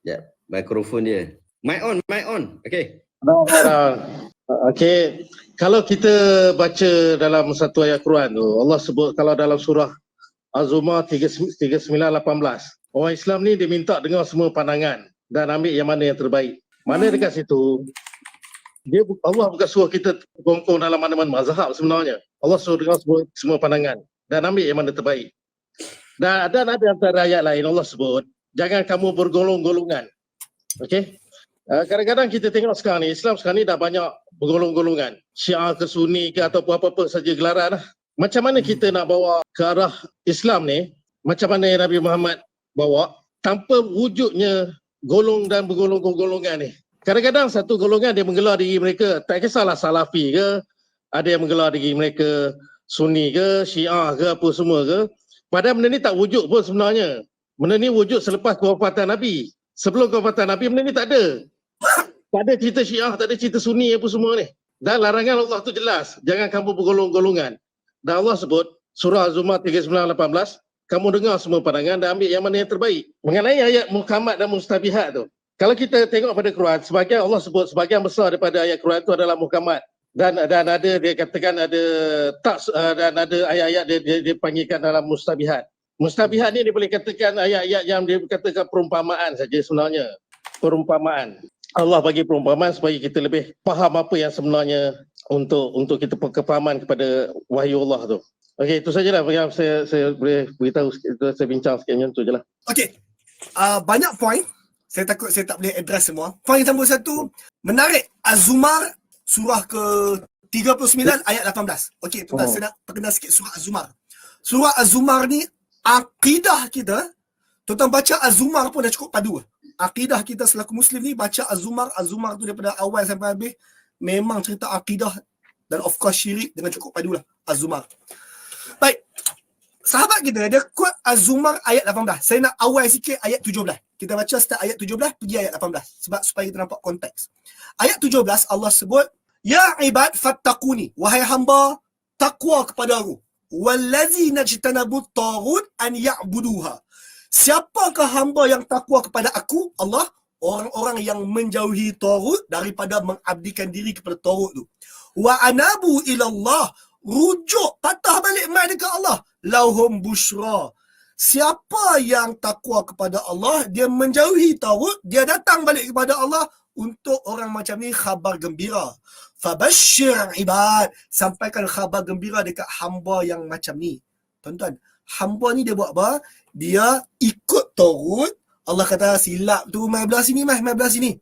Ya, mikrofon dia. Mic on. Okey. Okey. Kalau kita baca dalam satu ayat Quran tu, Allah sebut kalau dalam surah Az-Zumar 39:18. Orang Islam ni dia minta dengar semua pandangan dan ambil yang mana yang terbaik. Mana dekat situ, Allah bukan suruh kita gongkong dalam mana-mana mazhab sebenarnya. Allah suruh dengar semua pandangan dan ambil yang mana terbaik. Dan ada antara ayat lain Allah sebut, jangan kamu bergolong-golongan. Okey? Kadang-kadang kita tengok sekarang ni, Islam sekarang ni dah banyak bergolong-golongan. Syiah ke Sunni ke ataupun apa-apa saja gelaran lah. Macam mana kita nak bawa ke arah Islam ni, macam mana Nabi Muhammad bawa, tanpa wujudnya golong dan bergolong-golongan ni. Kadang-kadang satu golongan dia menggelar diri mereka, tak kisahlah Salafi ke, ada yang menggelar diri mereka Sunni ke, Syiah ke, apa semua ke. Padahal benda ni tak wujud pun sebenarnya. Benda ni wujud selepas kewafatan Nabi. Sebelum kewafatan Nabi, benda ni tak ada. Tak ada cerita Syiah, tak ada cerita Sunni apa semua ni. Dan larangan Allah tu jelas, jangan kamu bergolong-golongan. Dan Allah sebut, surah Az-Zumar 39:18, kamu dengar semua pandangan dan ambil yang mana yang terbaik. Mengenai ayat muhkamat dan mustabihat tu, kalau kita tengok pada Quran, sebagian Allah sebut, sebagian besar daripada ayat Quran tu adalah muhkamat. Dan ada dia katakan ada dan ada ayat-ayat dia panggilkan dalam mustabihat. Mustabihat ni dia boleh katakan ayat-ayat yang dia katakan perumpamaan saja sebenarnya. Perumpamaan. Allah bagi perumpamaan supaya kita lebih faham apa yang sebenarnya untuk kita kefahaman kepada wahyu Allah tu. Okey, itu sajalah yang saya boleh beritahu, saya bincang sikit macam tu je lah. Okey. Banyak point. Saya takut saya tak boleh address semua. Point yang nombor satu, menarik Az-Zumar surah ke 39 ayat 18. Okey, tuan, saya nak perkenal sikit surah Az-Zumar. Surah Az-Zumar ni akidah kita, tuan baca Az-Zumar pun dah cukup padu. Akidah kita selaku Muslim ni baca Az-Zumar tu daripada awal sampai habis memang cerita akidah dan of course syirik dengan cukup padu lah Az-Zumar. Baik. Sahabat kita dia quote Az-Zumar ayat 18. Saya nak awal sikit ayat 17. Kita baca start ayat 17 pergi ayat 18 sebab supaya kita nampak konteks. Ayat 17 Allah sebut, ya ibad fattaquni, wahai hamba takwa kepada aku. Wallazina jtanabut taghut an ya'buduha. Siapakah hamba yang takwa kepada aku, Allah? Orang-orang yang menjauhi taghut daripada mengabdikan diri kepada taghut tu. Wa anabu ilallah, rujuk patah balik mai dekat Allah. Lahum busyra. Siapa yang takwa kepada Allah, dia menjauhi taghut, dia datang balik kepada Allah, untuk orang macam ni khabar gembira. Fabashshir ibad, sampaikan khabar gembira dekat hamba yang macam ni. Tuan-tuan, hamba ni dia buat apa? Dia ikut taghut. Allah kata silap tu mai belah sini, mai belah sini.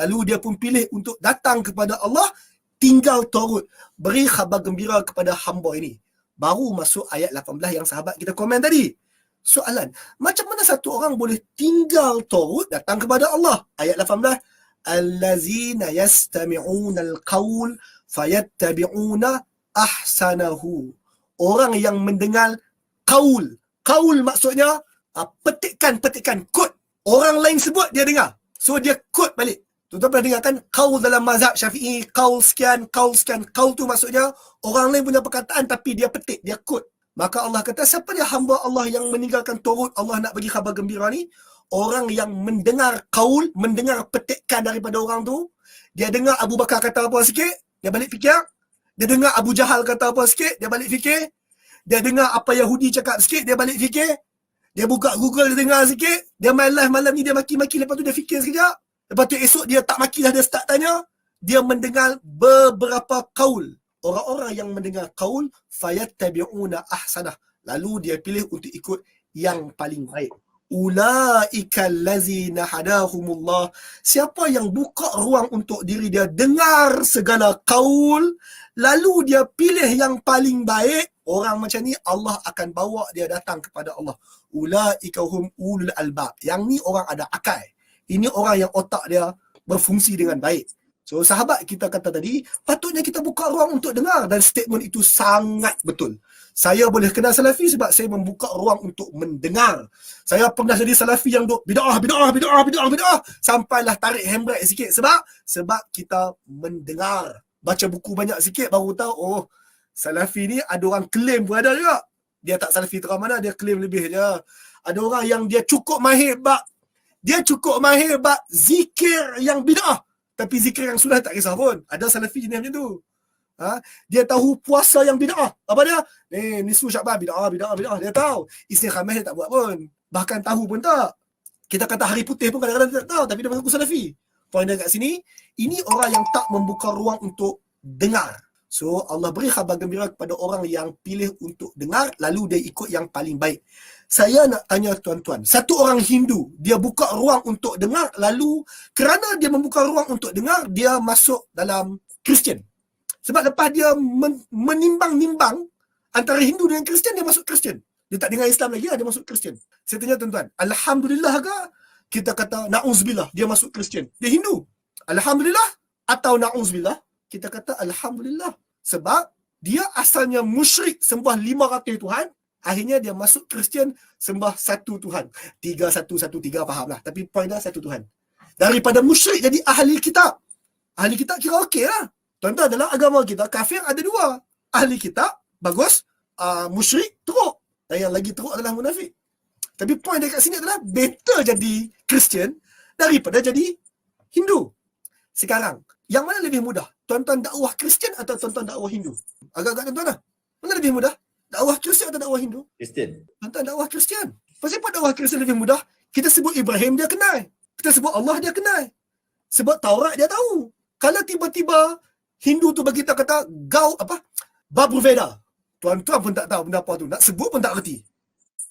Lalu dia pun pilih untuk datang kepada Allah, tinggal taghut, beri khabar gembira kepada hamba ini. Baru masuk ayat 18 yang sahabat kita komen tadi. Soalan, macam mana satu orang boleh tinggal taghut datang kepada Allah? Ayat 18, allazina yastami'una al-qaul fayattabi'una ahsanahu. Orang yang mendengar qaul. Qaul maksudnya petikan, quote. Orang lain sebut dia dengar. So dia quote balik. Tuan-tuan pernah dengar kan qaul dalam mazhab Syafi'i, qaul sekian. Qaul tu maksudnya orang lain punya perkataan tapi dia petik, dia quote. Maka Allah kata, siapa dia hamba Allah yang meninggalkan taghut, Allah nak bagi khabar gembira ni? Orang yang mendengar qaul, mendengar petikan daripada orang tu. Dia dengar Abu Bakar kata apa sikit, dia balik fikir. Dia dengar Abu Jahal kata apa sikit, dia balik fikir. Dia dengar apa Yahudi cakap sikit, dia balik fikir. Dia buka Google, dia dengar sikit. Dia main live malam ni, dia maki-maki. Lepas tu dia fikir sekejap. Lepas tu esok dia tak maki dah, dia start tanya. Dia mendengar beberapa qaul. Orang-orang yang mendengar qaul, fayattabi'una ahsanah. Lalu dia pilih untuk ikut yang paling baik. Ulaika allazina hadahumullah. Siapa yang buka ruang untuk diri dia dengar segala qaul, lalu dia pilih yang paling baik, orang macam ni Allah akan bawa dia datang kepada Allah. Ulaika hum ulul albab. Yang ni orang ada akal. Ini orang yang otak dia berfungsi dengan baik. So sahabat kita kata tadi, patutnya kita buka ruang untuk dengar, dan statement itu sangat betul. Saya boleh kenal Salafi sebab saya membuka ruang untuk mendengar. Saya pernah jadi Salafi yang duk bid'ah sampailah tarik handbrake sikit. Sebab kita mendengar. Baca buku banyak sikit baru tahu, oh Salafi ni ada orang claim pun ada juga. Dia tak Salafi terang mana, dia claim lebih je. Ada orang yang dia cukup mahir bab Dia cukup mahir bab zikir yang bid'ah. Tapi zikir yang sunnah tak kisah pun. Ada salafi jenis macam tu. Dia tahu puasa yang bid'ah. Apa dia? Nisfu Sya'ban bid'ah. Dia tahu. Istighamah dia tak buat pun. Bahkan tahu pun tak. Kita kata hari putih pun kadang-kadang dia tak tahu. Tapi dia mengaku salafi. Poin dia kat sini, ini orang yang tak membuka ruang untuk dengar. So Allah beri khabar gembira kepada orang yang pilih untuk dengar, lalu dia ikut yang paling baik. Saya nak tanya tuan-tuan, satu orang Hindu, dia buka ruang untuk dengar, lalu kerana dia membuka ruang untuk dengar, dia masuk dalam Kristian. Sebab lepas dia menimbang-nimbang antara Hindu dengan Kristian, dia masuk Kristian. Dia tak dengar Islam lagi, dia masuk Kristian. Saya tanya tuan-tuan, Alhamdulillah ke? Kita kata na'uzubillah, dia masuk Kristian. Dia Hindu. Alhamdulillah atau na'uzubillah? Kita kata Alhamdulillah. Sebab dia asalnya musyrik sembah 500 Tuhan, akhirnya dia masuk Kristian sembah satu Tuhan. 3-1-1-3 fahamlah. Tapi poin dah satu Tuhan. Daripada musyrik jadi ahli kitab. Ahli kitab kira okey lah. Tuan-tuan, dalam agama kita, kafir ada dua. Ahli kitab, bagus. Musyrik, teruk. Dan yang lagi teruk adalah munafik. Tapi poin dekat sini adalah better jadi Kristian daripada jadi Hindu. Sekarang, yang mana lebih mudah? Tuan-tuan dakwah Kristian atau tuan-tuan dakwah Hindu? Agak-agak tuan-tuan lah. Mana lebih mudah? Dakwah Kristian atau dakwah Hindu? Kristian. Tuan-tuan dakwah Kristian. Kenapa dakwah Kristian lebih mudah? Kita sebut Ibrahim, dia kenal. Kita sebut Allah, dia kenal. Sebut Taurat, dia tahu. Kalau tiba-tiba Hindu tu bagi kita kata Babur Veda. Tuan-tuan pun tak tahu benda apa tu. Nak sebut pun tak reti.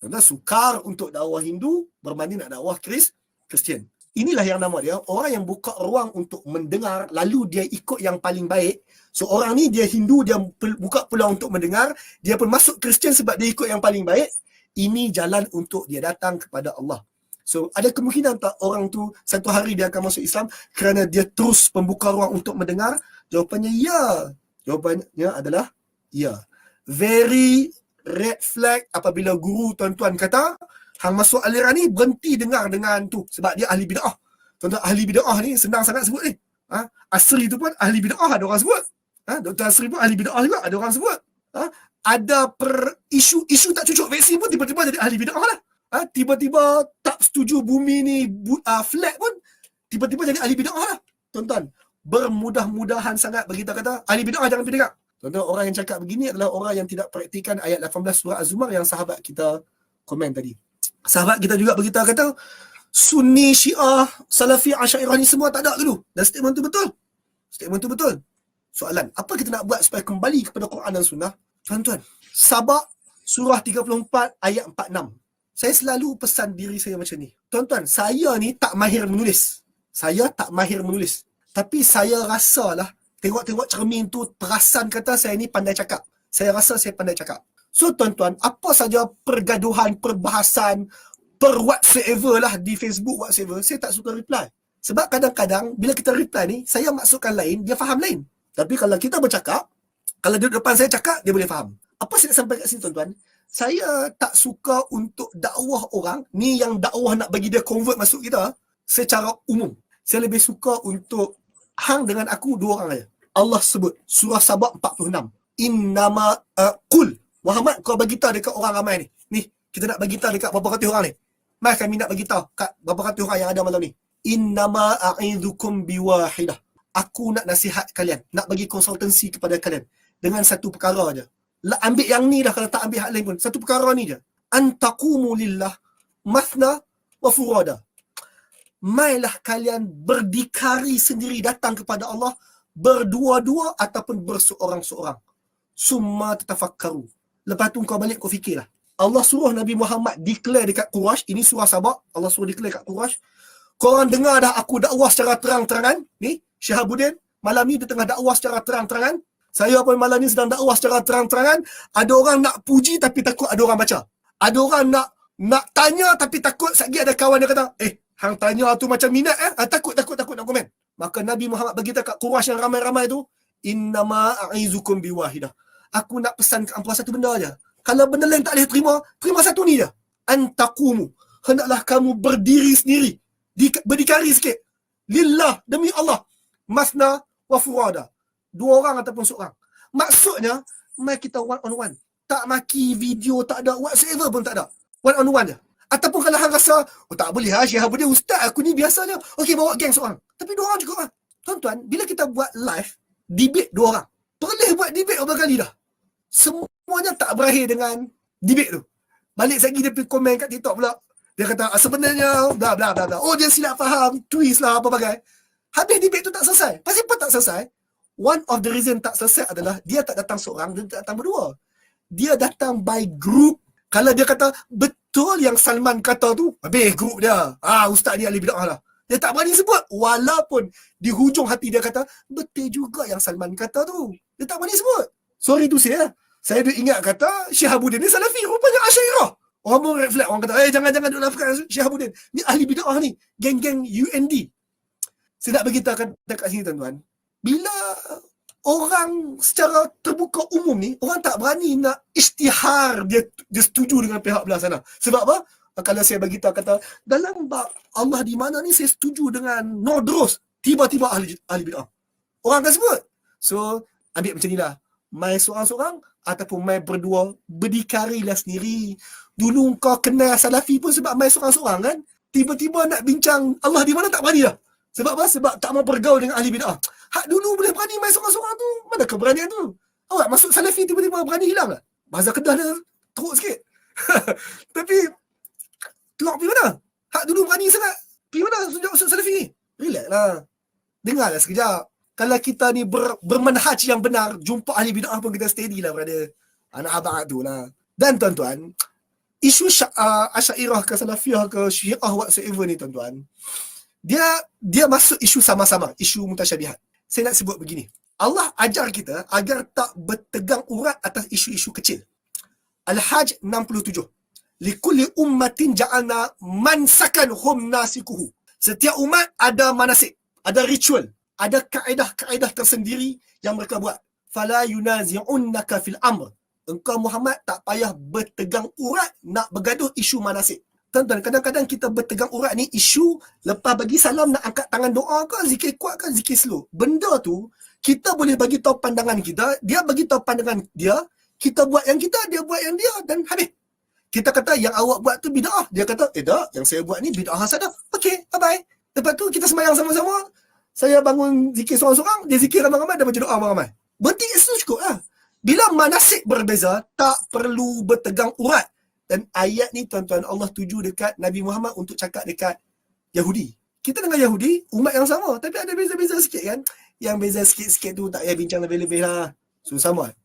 Tuan-tuan sukar untuk dakwah Hindu berbanding nak dakwah Kristian. Inilah yang nama dia, orang yang buka ruang untuk mendengar, lalu dia ikut yang paling baik. So orang ni dia Hindu, dia buka peluang untuk mendengar, dia pun masuk Kristian sebab dia ikut yang paling baik. Ini jalan untuk dia datang kepada Allah. So ada kemungkinan tak orang tu satu hari dia akan masuk Islam kerana dia terus membuka ruang untuk mendengar? Jawapannya ya. Jawapannya adalah ya. Very red flag apabila guru tuan-tuan kata hang masuk aliran ni berhenti dengar dengan tu sebab dia ahli bid'ah. Tuan-tuan, ahli bid'ah ni senang sangat sebut ni. Asri tu pun ahli bid'ah ada orang sebut. Dr. Asri pun ahli bid'ah juga ada orang sebut. Ada isu tak cucuk vaksin pun tiba-tiba jadi ahli bid'ah lah. Tiba-tiba tak setuju bumi ni flat pun tiba-tiba jadi ahli bid'ah lah. Tuan-tuan, bermudah-mudahan sangat bagi kita kata ahli bid'ah jangan pergi dengar. Tuan-tuan, orang yang cakap begini adalah orang yang tidak praktikan ayat 18 surah Az-Zumar yang sahabat kita komen tadi. Sahabat kita juga beritahu kata Sunni, Syiah, Salafi, Asy'ariyah ni semua tak ada dulu. Dan statement tu betul. Statement tu betul. Soalan, apa kita nak buat supaya kembali kepada Quran dan Sunnah? Tuan-tuan, Sabah surah 34 ayat 46. Saya selalu pesan diri saya macam ni. Tuan-tuan, saya ni tak mahir menulis. Saya tak mahir menulis. Tapi saya rasalah tengok-tengok cermin tu perasan kata saya ni pandai cakap. Saya rasa saya pandai cakap. So tuan-tuan, apa saja pergaduhan, perbahasan, whatsoever lah di Facebook, whatsoever, saya tak suka reply. Sebab kadang-kadang bila kita reply ni, saya maksudkan lain, dia faham lain. Tapi kalau kita bercakap, kalau dia depan saya cakap, dia boleh faham. Apa saya nak sampai kat sini tuan-tuan? Saya tak suka untuk dakwah orang, ni yang dakwah nak bagi dia convert masuk kita, secara umum. Saya lebih suka untuk hang dengan aku dua orang aja. Allah sebut, surah Sabah 46. Innama qul Muhammad, kau bagi tahu dekat orang ramai ni. Ni, kita nak bagi tahu dekat berapa ratus orang ni. Mai kami nak bagi tahu kat berapa ratus orang yang ada malam ni. Innama a'idzukum biwahidah. Aku nak nasihat kalian, nak bagi konsultansi kepada kalian dengan satu perkara aja. Ambil yang ni dah, kalau tak ambil hak lain pun. Satu perkara ni je. Antaqumu lillah mathna wa furada. Mailah kalian berdikari sendiri datang kepada Allah berdua-dua ataupun berseorang-seorang. Summa tatafakkaru. Lepas tu kau balik kau fikirlah. Allah suruh Nabi Muhammad declare dekat Quraisy, ini surah Sabah, Allah suruh declare dekat Quraisy. Korang dengar dah aku dakwah secara terang-terangan. Ni, Syihabuddin, malam ni dia tengah dakwah secara terang-terangan. Saya pun malam ni sedang dakwah secara terang-terangan. Ada orang nak puji tapi takut ada orang baca. Ada orang nak tanya tapi takut sekali ada kawan dia kata, hang tanya tu macam minat takut nak komen. Maka Nabi Muhammad bagi dekat Quraisy yang ramai-ramai tu, innama a'izukum biwahidah. Aku nak pesan ke hampa satu benda aja. Kalau benda lain tak boleh terima satu ni je. Antaqumu. Hendaklah kamu berdiri sendiri. Berdikari sikit. Lillah, demi Allah. Masna wa furada. Dua orang ataupun seorang. Maksudnya, mari kita one on one. Tak maki video, tak ada whatsoever pun tak ada. One on one je. Ataupun kalau hang rasa, oh tak boleh lah, Syihabuddin ustaz aku ni biasanya. Okey, bawa geng seorang. Tapi 2 orang cukup lah. Tuan-tuan, bila kita buat live, debate 2 orang. Boleh buat debate berapa kali dah. Semuanya tak berakhir dengan debate tu. Balik lagi dia pergi komen kat TikTok pula. Dia kata, sebenarnya, bla bla bla bla. Oh, dia silap faham, twist lah, apa bagai. Habis debate tu tak selesai. Pasal apa tak selesai? One of the reason tak selesai adalah dia tak datang seorang, dia tak datang berdua. Dia datang by group. Kalau dia kata, betul yang Salman kata tu, habis group dia. Ustaz ni ahli bid'ah lah. Dia tak berani sebut. Walaupun di hujung hati dia kata, betul juga yang Salman kata tu. Dia tak berani sebut. Sorry tu saya dah ingat kata Syihabuddin ni Salafi. Rupanya Asyairah. Orang pun red flag. Orang kata, jangan duk lafikan Syihabuddin. Ni ahli bid'ah ni. Geng-geng UND. Saya nak beritahu kat sini tuan-tuan. Bila orang secara terbuka umum ni, orang tak berani nak isytihar dia setuju dengan pihak belah sana. Sebab apa? Kalau saya bagi tahu kata, dalam bab Allah di mana ni saya setuju dengan Nordros, tiba-tiba ahli bid'ah. Orang akan sebut. So, ambil macam ni lah. Mai seorang-seorang ataupun mai berdua, berdikarilah sendiri. Dulu kau kenal Salafi pun sebab mai seorang-seorang kan. Tiba-tiba nak bincang Allah di mana tak berani lah. Sebab apa? Sebab tak mau bergaul dengan ahli bid'ah. Hak dulu boleh berani mai seorang-seorang tu. Mana keberanian tu? Awak masuk Salafi tiba-tiba berani hilang lah. Bahasa Kedah dia teruk sikit. Tapi tengok pergi mana? Hak dulu berani sangat. Pergi mana sejak masuk Salafi ni? Relax lah. Dengarlah sekejap. Kalau kita ni bermanhaj yang benar, jumpa ahli bid'ah pun kita steady lah, brother. Anak abang tu lah. Dan tuan-tuan, isu Asyairah ke Salafiyah ke Syiah whatsoever ni tuan-tuan, dia masuk isu sama-sama, isu mutasyabihat. Saya nak sebut begini. Allah ajar kita agar tak bertegang urat atas isu-isu kecil. Al-Hajj 67. Likulli ummatin ja'alna mansakan hum nasikuhu. Setiap umat ada manasik, ada ritual, ada kaedah-kaedah tersendiri yang mereka buat. Fala yunazi'unnaka fil amr. Engkau Muhammad tak payah bertegang urat nak bergaduh isu manasik. Tuan-tuan, kadang-kadang kita bertegang urat ni isu lepas bagi salam nak angkat tangan doa ke, zikir kuat ke, zikir slow. Benda tu kita boleh bagi tahu pandangan kita, dia bagi tahu pandangan dia, kita buat yang kita, dia buat yang dia, dan habis. Kita kata yang awak buat tu bid'ah. Dia kata, tak, yang saya buat ni bid'ah hasanah. Okey, bye-bye. Lepas tu kita sembahyang sama-sama. Saya bangun zikir seorang-seorang, dia zikir ramai-ramai, dia baca doa ramai-ramai. Berarti itu cukup lah. Bila manasik berbeza, tak perlu bertegang urat. Dan ayat ni tuan-tuan, Allah tuju dekat Nabi Muhammad untuk cakap dekat Yahudi. Kita dengan Yahudi, umat yang sama. Tapi ada beza-beza sikit kan. Yang beza sikit-sikit tu tak payah bincang lebih-lebih lah. So sama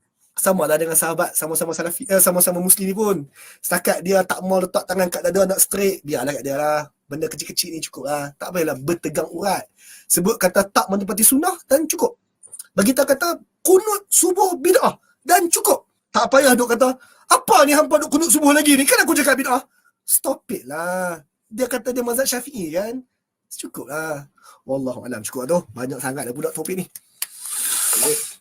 lah dengan sahabat sama-sama Salafi, sama-sama Muslim ni pun. Setakat dia tak mau letak tangan kat dada nak straight, biarlah kat dia lah. Benda kecil-kecil ni cukup lah. Tak payahlah bertegang urat. Sebut kata tak menepati sunnah dan cukup. Bagi kita kata kunut subuh bid'ah dan cukup. Tak payah duk kata, apa ni hampa duk kunut subuh lagi ni? Kan aku cakap bid'ah. Stop it lah. Dia kata dia mazhab Syafi'i kan. Cukup lah. Wallahualam, cukup tu. Banyak sangat dah budak topik ni.